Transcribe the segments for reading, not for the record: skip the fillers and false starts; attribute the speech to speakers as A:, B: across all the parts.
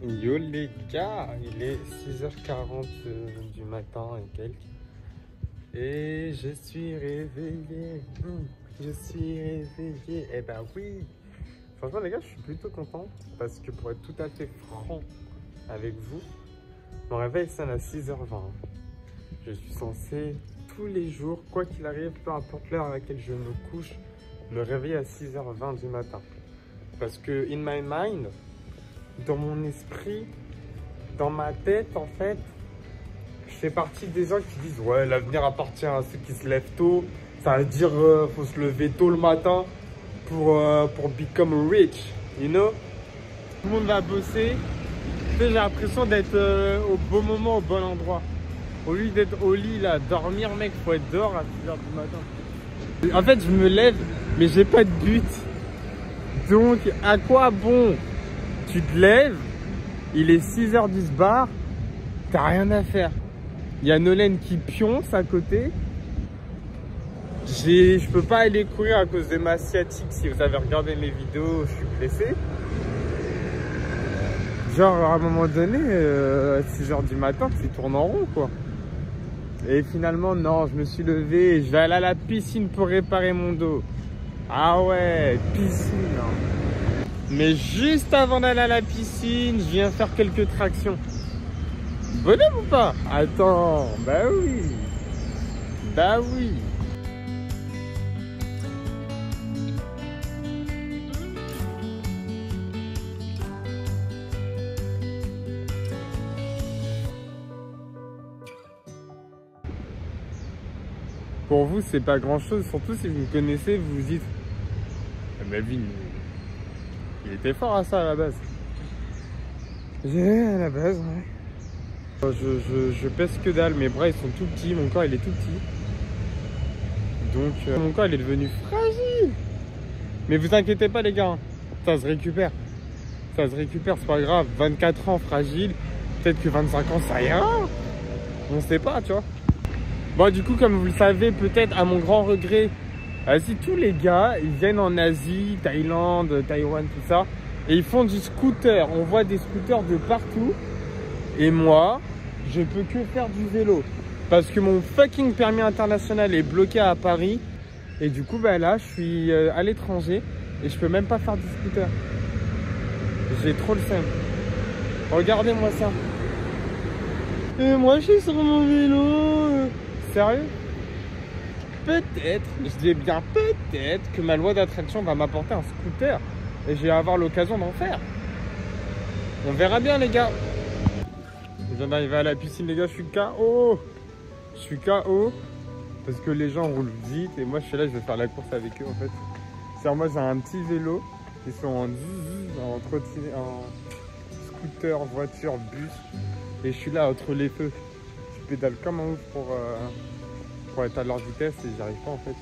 A: Yo les gars, il est 6h40 du matin et quelques. Et je suis réveillé. Je suis réveillé. Eh ben oui. Franchement les gars, je suis plutôt content. Parce que pour être tout à fait franc avec vous, mon réveil sonne à 6h20. Je suis censé tous les jours, quoi qu'il arrive, peu importe l'heure à laquelle je me couche, me réveiller à 6h20 du matin. Parce que in my mind, dans mon esprit, dans ma tête, en fait, je fais partie des gens qui disent ouais, l'avenir appartient à ceux qui se lèvent tôt. Ça veut dire faut se lever tôt le matin pour become rich, you know. Tout le monde va bosser. Tu sais, j'ai l'impression d'être au bon moment, au bon endroit. Au lieu d'être au lit, là, dormir, mec, faut être dehors à 6h du matin. En fait, je me lève, mais j'ai pas de but. Donc, à quoi bon? Tu te lèves, il est 6h du bar, t'as rien à faire. Il y a Nolène qui pionce à côté. Je peux pas aller courir à cause de ma sciatique. Si vous avez regardé mes vidéos, je suis blessé. Genre, à un moment donné, à 6h du matin, tu tournes en rond, quoi. Et finalement, non, je me suis levé et je vais aller à la piscine pour réparer mon dos. Ah ouais, piscine, hein. Mais juste avant d'aller à la piscine, je viens faire quelques tractions. Bonhomme ou pas? Attends, bah oui. Bah oui. Pour vous, c'est pas grand chose, surtout si vous me connaissez, vous vous dites Melvin, il était fort à ça à la base. À la base, ouais. Je pèse que dalle, mes bras ils sont tout petits, mon corps il est tout petit. Donc mon corps il est devenu fragile. Mais vous inquiétez pas les gars, hein. Ça se récupère. Ça se récupère, c'est pas grave. 24 ans fragile, peut-être que 25 ans ça ira. On sait pas, tu vois. Bon du coup comme vous le savez, peut-être à mon grand regret, si tous les gars ils viennent en Asie, Thaïlande, Taïwan, tout ça, et ils font du scooter. On voit des scooters de partout. Et moi, je peux que faire du vélo. Parce que mon fucking permis international est bloqué à Paris. Et du coup, bah là, je suis à l'étranger. Et je peux même pas faire du scooter. J'ai trop le seum. Regardez-moi ça. Et moi, je suis sur mon vélo. Sérieux? Peut-être, je dis bien peut-être, que ma loi d'attraction va m'apporter un scooter. Et je vais avoir l'occasion d'en faire. On verra bien, les gars. Je viens d'arriver à la piscine, les gars, je suis KO. Je suis KO parce que les gens roulent vite et moi je suis là, je vais faire la course avec eux en fait. C'est moi j'ai un petit vélo, ils sont en scooter, voiture, bus et je suis là entre les feux. Je pédale comme un ouf pour être à leur vitesse et j'y arrive pas en fait.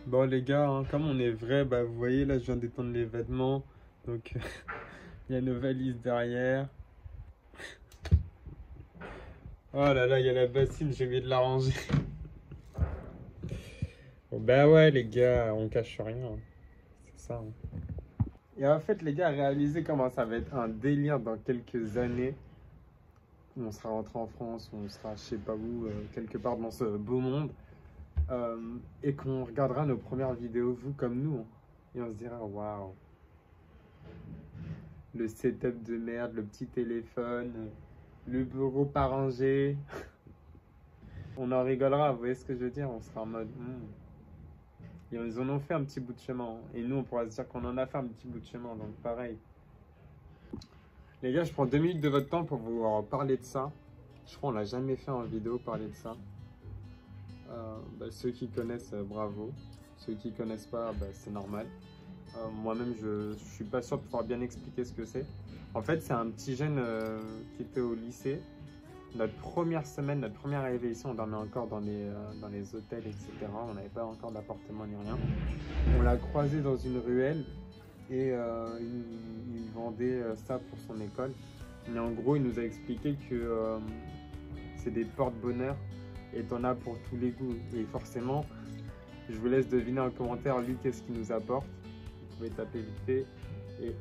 A: Bon les gars, hein, comme on est vrai, bah vous voyez là je viens d'étendre les vêtements, donc il y a nos valises derrière. Oh là là, il y a la bassine, j'ai oublié de la ranger. Bon, bah ouais les gars, on cache rien, hein. C'est ça. Hein. Et en fait les gars, réalisez comment ça va être un délire dans quelques années. On sera rentré en France, on sera je sais pas où, quelque part dans ce beau monde. Et qu'on regardera nos premières vidéos, vous comme nous, hein, et on se dira waouh, le setup de merde, le petit téléphone, le bureau pas rangé. On en rigolera, vous voyez ce que je veux dire? On sera en mode Et ils en ont fait un petit bout de chemin, hein, et nous on pourra se dire qu'on en a fait un petit bout de chemin, donc pareil. Les gars, je prends 2 minutes de votre temps pour vous parler de ça. Je crois qu'on l'a jamais fait en vidéo parler de ça. Ceux qui connaissent, bravo. Ceux qui connaissent pas, c'est normal. Moi-même, je suis pas sûr de pouvoir bien expliquer ce que c'est. En fait, c'est un petit jeune qui était au lycée. Notre première semaine, notre première arrivée ici, on dormait encore dans les hôtels, etc. On n'avait pas encore d'appartement ni rien. On l'a croisé dans une ruelle et il vendait ça pour son école. Mais en gros, il nous a expliqué que c'est des porte-bonheur et t'en as pour tous les goûts. Et forcément, je vous laisse deviner en commentaire, lui, qu'est-ce qu'il nous apporte. Vous pouvez taper vite fait. Et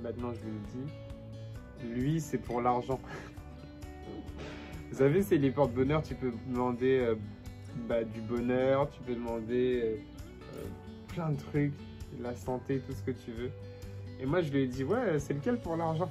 A: maintenant, je vous le dis, lui, c'est pour l'argent. Vous savez, c'est les porte-bonheur, tu peux demander du bonheur, tu peux demander plein de trucs, la santé, tout ce que tu veux. Et moi, je lui ai dit, ouais, c'est lequel pour l'argent?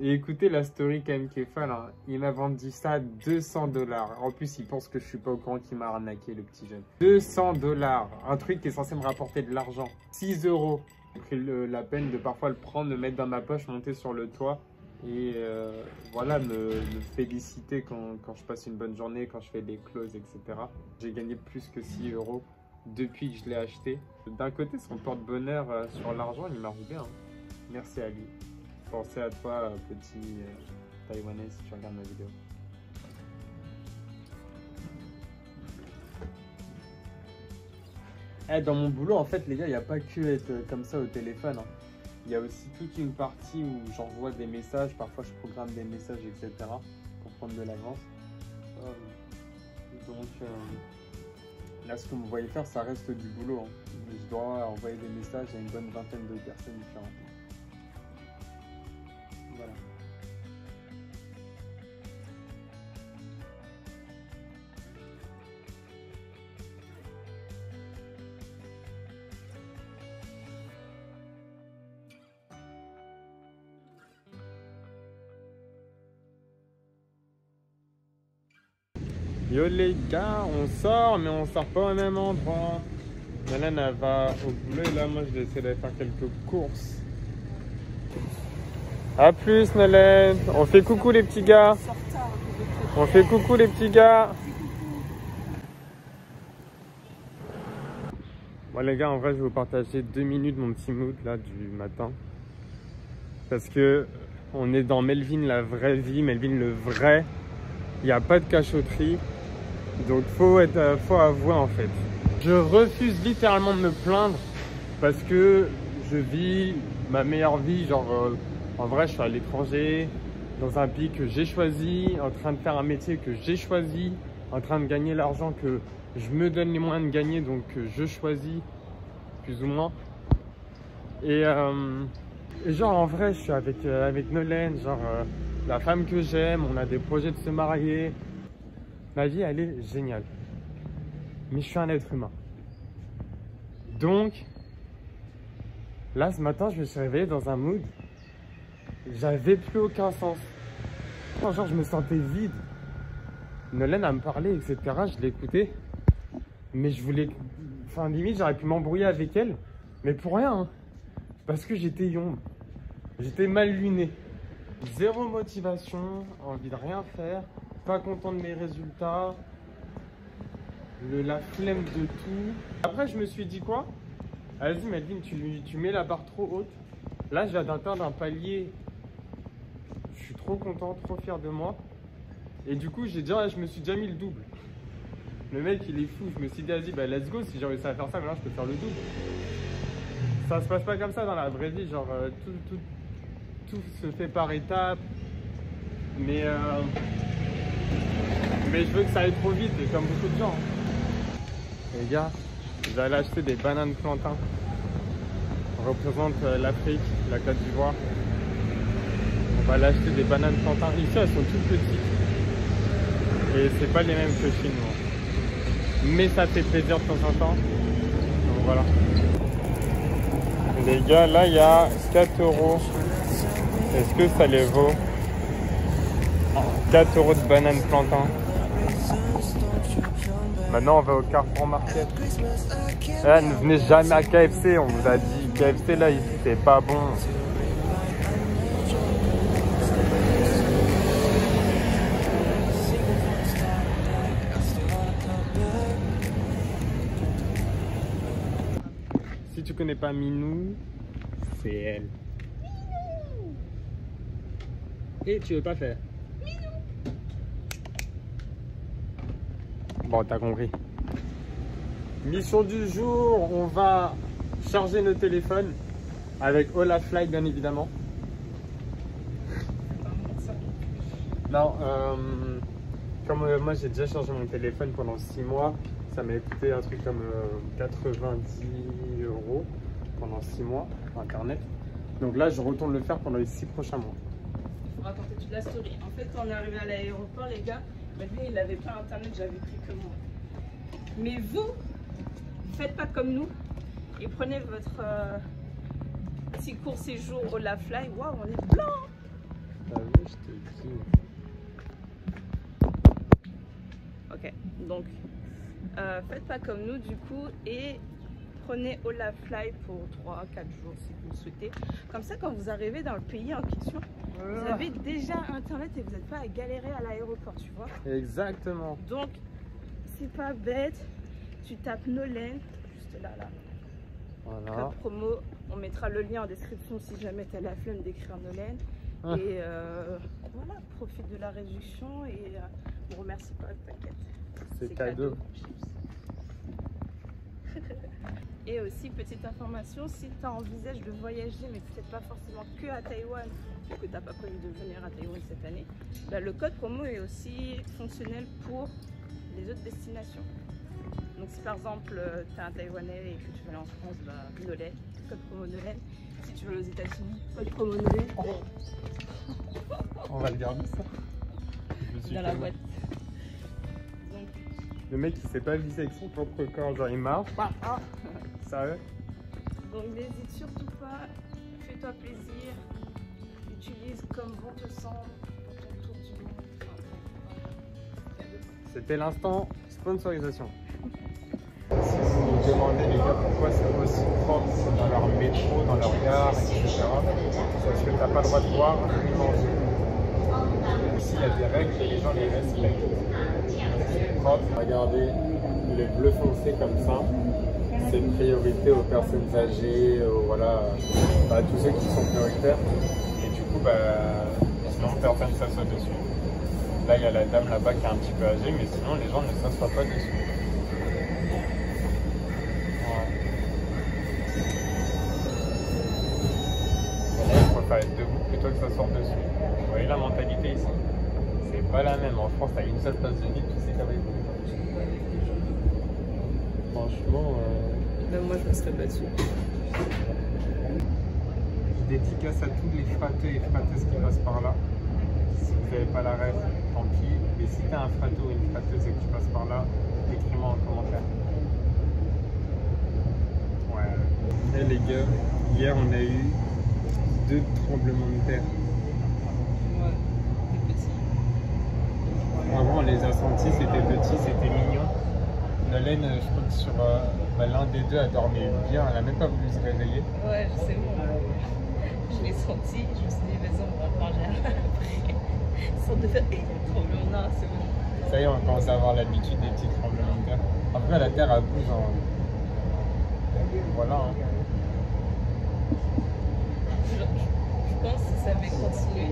A: Et écoutez la story quand même qui est folle, hein. Il m'a vendu ça 200 $. En plus, il pense que je suis pas au courant qu'il m'a arnaqué, le petit jeune. 200 $, un truc qui est censé me rapporter de l'argent. 6 €. J'ai pris la peine de parfois le prendre, le mettre dans ma poche, monter sur le toit. Et voilà, me féliciter quand je passe une bonne journée, quand je fais des closes, etc. J'ai gagné plus que 6 € depuis que je l'ai acheté. D'un côté, son porte-bonheur sur l'argent, il marche bien. Merci à lui. Pensez à toi, petit Taïwanais, si tu regardes ma vidéo. Dans mon boulot, en fait, les gars, il n'y a pas que être comme ça au téléphone. Hein. Il y a aussi toute une partie où j'envoie des messages. Parfois, je programme des messages, etc. pour prendre de l'avance. Donc, là, ce que vous voyez faire, ça reste du boulot. Hein. Je dois envoyer des messages à une bonne vingtaine de personnes différentes. Voilà. Yo les gars, on sort, mais on sort pas au même endroit. Nolène, elle va au boulot et là, moi, je vais essayer d'aller faire quelques courses. A plus, Nolène. On fait coucou les petits gars. On fait coucou les petits gars. Bon les gars, en vrai, je vais vous partager 2 minutes mon petit mood là du matin. Parce que on est dans Melvin, la vraie vie, Melvin le vrai. Il n'y a pas de cachotterie. Donc faut avouer en fait. Je refuse littéralement de me plaindre parce que je vis ma meilleure vie. Genre en vrai, je suis à l'étranger, dans un pays que j'ai choisi, en train de faire un métier que j'ai choisi, en train de gagner l'argent que je me donne les moyens de gagner, donc je choisis plus ou moins. Et genre en vrai, je suis avec Nolène, genre la femme que j'aime, on a des projets de se marier. Ma vie, elle est géniale. Mais je suis un être humain. Donc, là, ce matin, je me suis réveillé dans un mood. J'avais plus aucun sens. Genre, je me sentais vide. Nolène, elle me parlait, etc. Je l'écoutais. Mais je voulais... Enfin, limite, j'aurais pu m'embrouiller avec elle. Mais pour rien. Hein. Parce que j'étais yombe. J'étais mal luné. Zéro motivation, envie de rien faire. Pas content de mes résultats, la flemme de tout. Après, je me suis dit quoi? Vas-y, Melvin, tu mets la barre trop haute. Là, je viens d'atteindre un palier. Je suis trop content, trop fier de moi. Et du coup, je me suis déjà mis le double. Le mec, il est fou. Je me suis dit, vas-y, bah, let's go. Si j'ai réussi à faire ça, maintenant, je peux faire le double. Ça se passe pas comme ça dans la vraie vie. Genre, tout se fait par étapes. Mais je veux que ça aille trop vite, et comme beaucoup de gens. Les gars, je vais aller acheter des bananes plantains. On représente l'Afrique, la Côte d'Ivoire. On va aller acheter des bananes plantains. Ici, elles sont toutes petites. Et c'est pas les mêmes que chez nous. Mais ça fait plaisir de temps en temps. Donc voilà. Les gars, là, il y a 4 €. Est-ce que ça les vaut? 4 € de bananes plantains. Maintenant, on va au Carrefour Market. Là, ne venez jamais à KFC. On vous a dit, KFC, là, ici, c'est pas bon. Si tu connais pas Minou, c'est elle. Et tu veux pas faire? Bon, t'as compris. Mission du jour, on va charger nos téléphones avec Olaflight, bien évidemment. Non, comme moi j'ai déjà chargé mon téléphone pendant 6 mois, ça m'a coûté un truc comme 90 € pendant 6 mois, internet. Donc là, je retourne le faire pendant les 6 prochains mois.
B: Il faut raconter toute la story. En fait, quand on est arrivé à l'aéroport, les gars, bah, lui, il n'avait pas internet, j'avais pris que moi. Mais vous, faites pas comme nous et prenez votre petit court séjour au La Fly. Waouh, on est blanc!
A: Ah oui, je te dis.
B: Ok, donc faites pas comme nous du coup et prenez Ola Fly pour 3-4 jours si vous le souhaitez. Comme ça, quand vous arrivez dans le pays en question, vous avez déjà internet et vous n'êtes pas à galérer à l'aéroport, tu vois.
A: Exactement.
B: Donc, c'est pas bête. Tu tapes Nolen, juste là.
A: Voilà.
B: Code promo, on mettra le lien en description si jamais tu as la flemme d'écrire Nolen.
A: Ah.
B: Et voilà, profite de la réduction et on remercie pas, t'inquiète.
A: C'est cadeau.
B: Et aussi, petite information, si tu envisages de voyager, mais peut-être pas forcément que à Taïwan, vu que tu n'as pas prévu de venir à Taïwan cette année, bah, le code promo est aussi fonctionnel pour les autres destinations. Donc si par exemple tu es un Taïwanais et que tu veux aller en France, bah, Nolen, code promo Nolen. Si tu veux aller aux États-Unis, code promo Nolen.
A: On va le garder ça.
B: Dans la boîte. Donc,
A: le mec il sait pas visser avec son propre corps, genre il marche. Sérieux?
B: donc n'hésite surtout pas, fais-toi plaisir, utilise comme bon te semble pour ton tour du monde.
A: C'était l'instant sponsorisation. Si vous vous demandez les gars pourquoi c'est aussi propre dans leur métro, dans leur gare, etc., c'est parce que t'as pas le droit de boire ni manger. Ici il y a des règles et les gens les respectent. C'est propre. Regardez, le bleu foncé comme ça, c'est une priorité aux personnes âgées, voilà, à tous ceux qui sont prioritaires. Et du coup, sinon personne ne s'assoit dessus. Là, il y a la dame là-bas qui est un petit peu âgée, mais sinon les gens ne s'assoient pas dessus. Là, il préfère être debout plutôt que s'asseoir dessus. Vous voyez la mentalité ici? C'est pas la même. En France, t'as une seule place de vide, tu sais qu'avec vous. Franchement,
B: Même moi je me serais battue.
A: je dédicace à tous les frateux et frateuses qui passent par là. Si vous n'avez pas la ref, tant pis. Mais si t'es un frateux ou une frateuse et que tu passes par là, écris-moi en commentaire. Ouais. Eh les gars, hier on a eu 2 tremblements de terre.
B: Ouais, des petits.
A: Avant on les a sentis, c'était petit, c'était mignon. Nolen, je crois que sur l'un des deux a dormi bien, elle n'a même pas voulu se réveiller.
B: Ouais, je sais moi. Je l'ai senti, je me suis dit, vas-y, on va manger après. Sans de faire, tremblement, non, c'est bon.
A: Ça y est, on commence à avoir l'habitude des petits tremblements de terre. Après, la terre, elle bouge en... Voilà. Hein.
B: Je pense que si ça avait continué,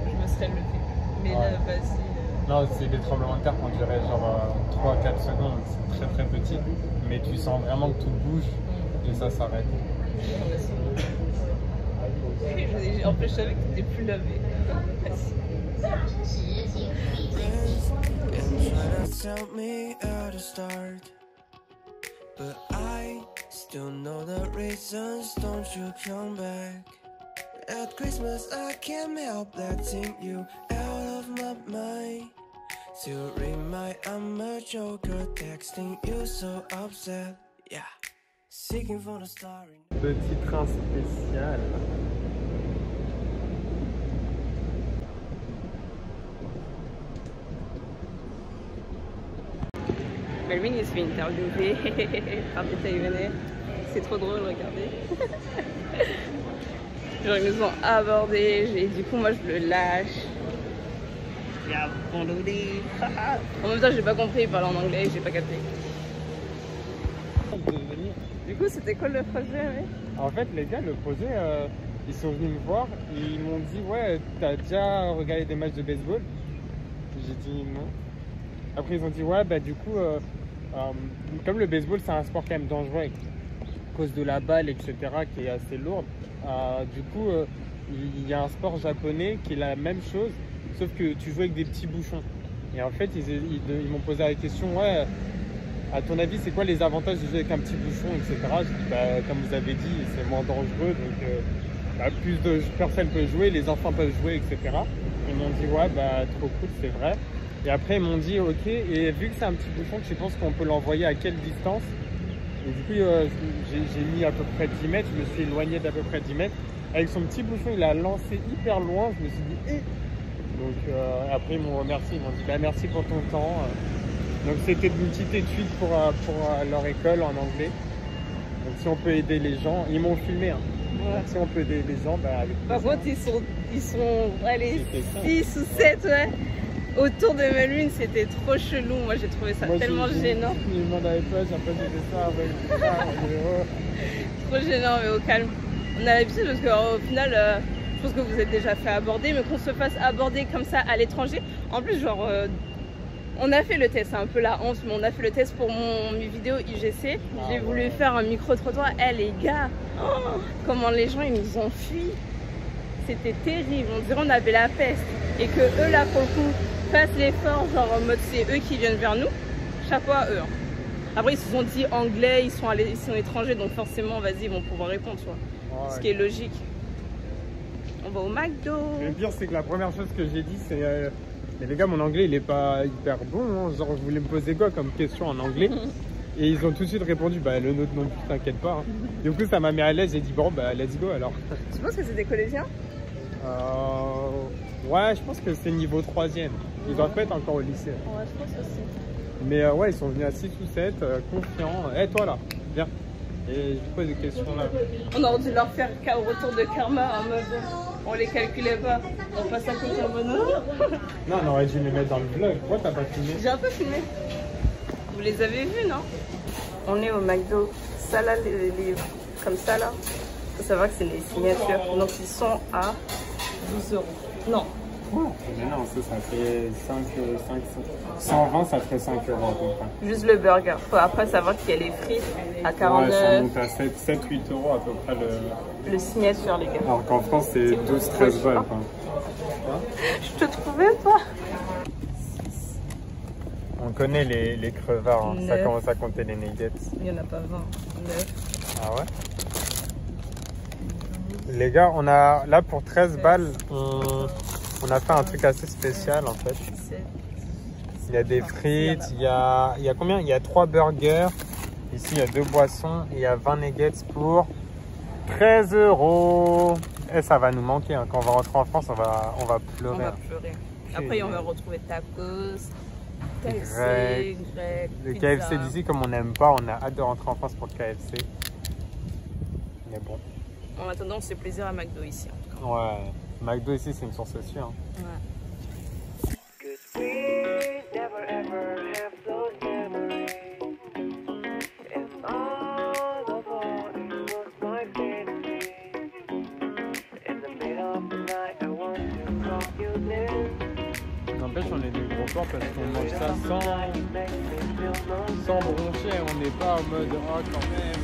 B: je me serais levée. Mais
A: Ouais.
B: là, vas-y.
A: Non, c'est des tremblements de terre qu'on dirait genre 3-4 secondes, c'est très très petit. Mais tu sens vraiment que tout bouge et ça s'arrête.
B: En plus, je savais que tu n'étais plus lavé.
C: Tell me how to start, but I still know the reasons. Don't you come back? At Christmas I can't help letting you out of my mind. To remind I'm a joker, texting you so upset. Yeah, seeking for the star.
A: Petit train spécial.
B: Melvin, il se fait interviewer par des Taïwanais. C'est trop drôle, regardez. Genre, ils nous ont abordés. Et du coup, moi, je le lâche. En même temps, j'ai pas compris. Il parlait en anglais, j'ai pas capté. Du coup, c'était quoi le projet, ouais?
A: En fait, les gars, le projet, ils sont venus me voir et ils m'ont dit ouais, t'as déjà regardé des matchs de baseball? J'ai dit non. Après, ils ont dit ouais, bah du coup, comme le baseball, c'est un sport quand même dangereux à cause de la balle, etc., qui est assez lourde. Du coup, il y a un sport japonais qui est la même chose, sauf que tu jouais avec des petits bouchons. Et en fait, ils m'ont posé la question, ouais, à ton avis, c'est quoi les avantages de jouer avec un petit bouchon, etc. Je dis, bah, comme vous avez dit, c'est moins dangereux, donc plus de personnes peuvent jouer, les enfants peuvent jouer, etc. Ils m'ont dit, ouais, bah, trop cool, c'est vrai. Et après, ils m'ont dit, ok, et vu que c'est un petit bouchon, je pense qu'on peut l'envoyer à quelle distance? Et du coup, j'ai mis à peu près 10 mètres, je me suis éloigné d'à peu près 10 mètres. Avec son petit bouchon, il a lancé hyper loin, je me suis dit, eh. Donc après, ils m'ont remercié, ils m'ont dit, bah, merci pour ton temps. Donc c'était une petite étude pour leur école en anglais. Donc si on peut aider les gens, ils m'ont filmé. Hein. Ouais. Si on peut aider les gens, bah avec
B: par contre, ils sont allez, 6 ou 7, ouais. Autour de Melvin, c'était trop chelou. Moi, j'ai trouvé ça tellement gênant.
A: Ils m'en avaient pas, j'ai pas fait ça avec
B: trop gênant, mais au calme. On a l'habitude parce qu'au final, je pense que vous êtes déjà fait aborder, mais qu'on se fasse aborder comme ça à l'étranger. En plus, genre, on a fait le test, c'est un peu la honte, mais on a fait le test pour mes vidéos IGC. J'ai voulu faire un micro-trottoir. Eh les gars, comment les gens ils nous ont fui. C'était terrible, on dirait on avait la peste. Et que eux là pour le coup fassent l'effort, genre en mode c'est eux qui viennent vers nous. Chapeau à eux. Hein. Après ils se sont dit anglais, ils sont étrangers, donc forcément vas-y ils vont pouvoir répondre, tu vois. Ouais. Ce qui est logique. On va au McDo.
A: Le pire c'est que la première chose que j'ai dit c'est mais les gars, mon anglais il est pas hyper bon, hein. Genre je voulais me poser quoi comme question en anglais. Et ils ont tout de suite répondu, bah le nôtre non plus, t'inquiète pas. Hein. Du coup ça m'a mis à l'aise, j'ai dit bon bah let's go alors.
B: Tu penses que c'est des collégiens?
A: Ouais, je pense que c'est niveau 3e. Ils doivent pas être encore au lycée.
B: Ouais, je pense aussi.
A: Mais ouais, ils sont venus à 6 ou 7, confiants. Eh toi là, viens. Et je vous pose des questions là.
B: On aurait dû leur faire au retour de karma en mode on les calculait pas. On passe à côté en mode
A: non, on aurait dû les mettre dans le vlog. Pourquoi t'as pas filmé?
B: J'ai un peu filmé. Vous les avez vus, non? On est au McDo. Ça là, les comme ça là. Faut savoir que c'est les signatures. Donc ils sont à 12 €. Non.
A: Mais non, ça fait 120, ça ferait 5 € à peu près.
B: Juste le burger. Faut après savoir qu'il y a les frites à 49.
A: Ouais, ça monte à 7-8 € à peu près
B: le signature, les gars.
A: Alors qu'en France, c'est 12-13 balles.
B: Je te trouvais pas.
A: On connaît les crevards, hein. Ça commence à compter les nuggets.
B: Il n'y en a pas 20. 9.
A: Ah ouais? Les gars, on a là pour 13 balles, on a fait un truc assez spécial en fait. Il y a des frites, il y a combien? Il y a 3 burgers. Ici, il y a 2 boissons et il y a 20 nuggets pour 13 €. Et ça va nous manquer. Hein. Quand on va rentrer en France, on va pleurer.
B: On va pleurer. Après, on va retrouver tacos, KFC, grec,
A: le KFC d'ici, comme on n'aime pas, on a hâte de rentrer en France pour le KFC. Mais bon.
B: En attendant, on se fait plaisir à McDo ici. En tout cas.
A: Ouais, McDo ici, c'est une source sûre. Hein.
B: Ouais.
A: N'empêche, on est des gros porcs parce qu'on mange ça sans broncher. On n'est pas en mode oh quand même.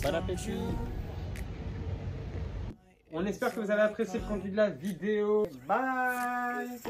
A: Bon appétit. On espère que vous avez apprécié le contenu de la vidéo. Bye.